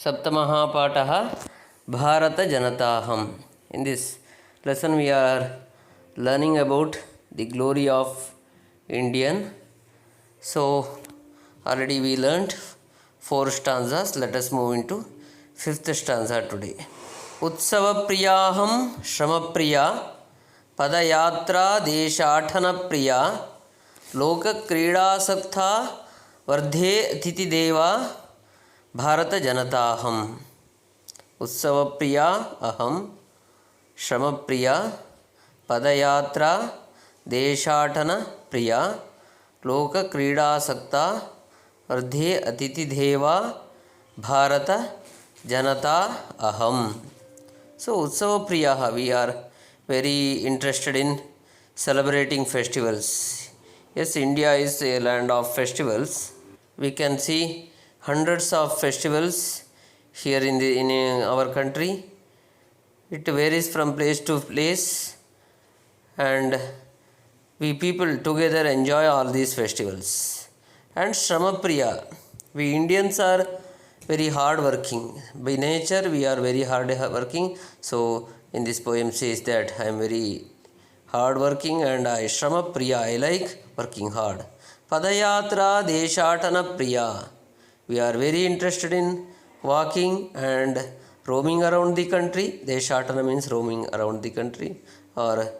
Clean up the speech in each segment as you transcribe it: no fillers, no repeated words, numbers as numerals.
सप्तमः पाठः भारतजनताहम्. In this lesson we are learning about the glory of Indian. So already we learnt 4 stanzas. Let us move into 5th stanza today. उत्सवप्रियाहं श्रमप्रिया पदयात्रा देशाटनप्रिया लोकक्रीडासक्ता वर्धे अतिथिदेवा भारतजनताहम्. उत्सवप्रिया अहं श्रमप्रिया पदयात्रा देशाटनप्रिया लोकक्रीडासक्ता वर्धे अतिथिदेवा भारतजनता अहम्. So उत्सवप्रियाः, we are very interested in celebrating festivals. Yes, India is a land of festivals. We can see hundreds of festivals here in our country. It varies from place to place, and we people together enjoy all these festivals. And Shramapriya, we Indians are very hard working. By nature we are very hard working. So in this poem says that I am very hard working and I Shramapriya, I like working hard. Padayatra Deshatana Priya, we are very interested in walking and roaming around the country. Deshatana means roaming around the country or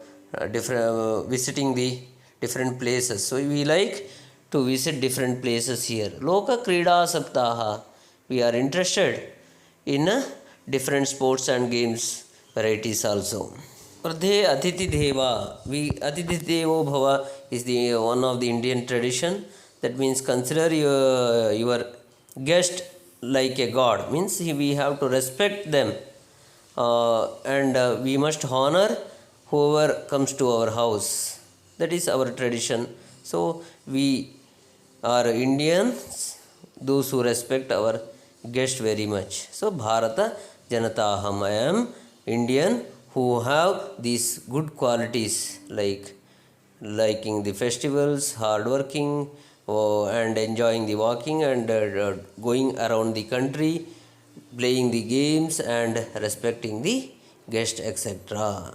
visiting the different places. So we like to visit different places here. Loka Krida Saptaha, we are interested in different sports and games varieties also. Vardhe Atiti Deva, Atiti Devo Bhava is the one of the Indian tradition. That means consider your guest like a god. Means we have to respect them and we must honor whoever comes to our house. That is our tradition. So we are Indians, those who respect our guest very much. So Bharata Janataham, I am Indian who have these good qualities like liking the festivals, hard working, and enjoying the walking and going around the country, playing the games and respecting the guest, etc.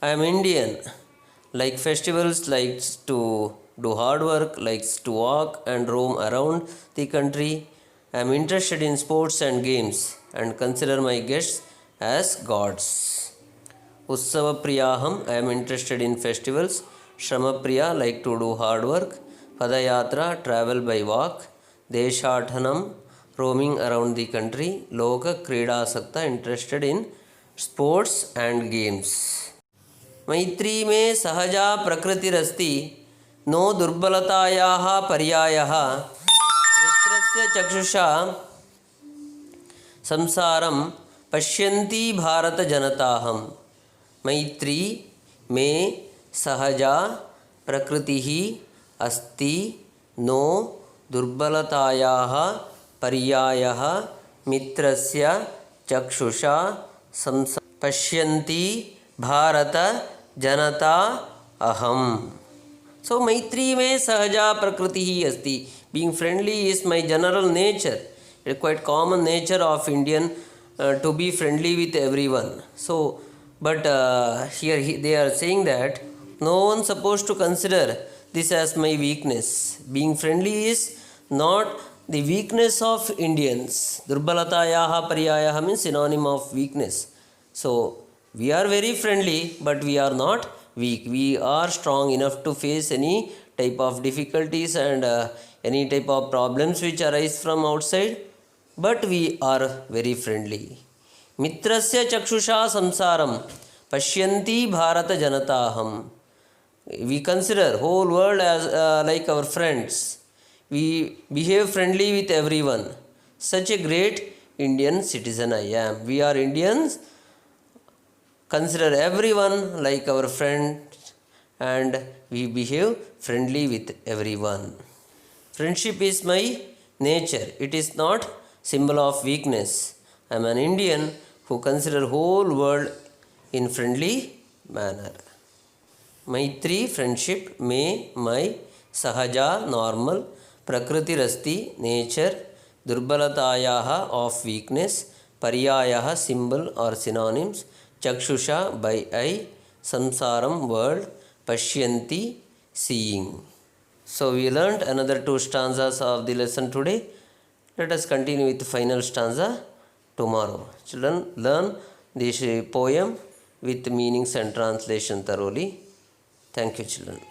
I am Indian, like festivals, likes to do hard work, likes to walk and roam around the country. I am interested in sports and games and consider my guests as gods. Utsava Priyaham, I am interested in festivals. Shrama Priya, like to do hard work. Padayatra, travel by walk. Deshathanam, roaming around the country. Loka Krida Sakta, interested in sports and games. Maitri में सहजा प्रकृतिरस्ति no दुर्बलतायाः पर्यायः मित्रस्य चक्षुषा संसारं पश्यन्ति भारतजनताहम्. मैत्री में सहजा प्रकृतिः अस्ति नो दुर्बलतायाः पर्यायः मित्रस्य चक्षुषा पश्यन्ति भारत जनता aham. So Maitri mein sahaja prakriti hi asti. Being friendly is my general nature. It's quite common nature of Indian to be friendly with everyone. So, but here they are saying that no one supposed to consider this as my weakness. Being friendly is not the weakness of Indians. Durbalatayaha paryayaha means synonym of weakness. So we are very friendly, but we are not weak. We are strong enough to face any type of difficulties and any type of problems which arise from outside, but we are very friendly. Mitrasya chakshusha samsaram pashyanti bharata janataham. We consider whole world as like our friends. We behave friendly with everyone. Such a great Indian citizen I am. We are Indians. Consider everyone like our friend and we behave friendly with everyone. Friendship is my nature. It is not symbol of weakness. I am an Indian who consider whole world in friendly manner. Maitri, friendship, may, my, sahaja, normal, prakriti rasti, nature, durbalatayah of weakness, paryayah symbol or synonyms, chakshusha by eye, samsaram world, pashyanti seeing. So we learnt another 2 stanzas of the lesson today. Let us continue with the final stanza tomorrow. Children, learn this poem with meanings and translation thoroughly. Thank you, children.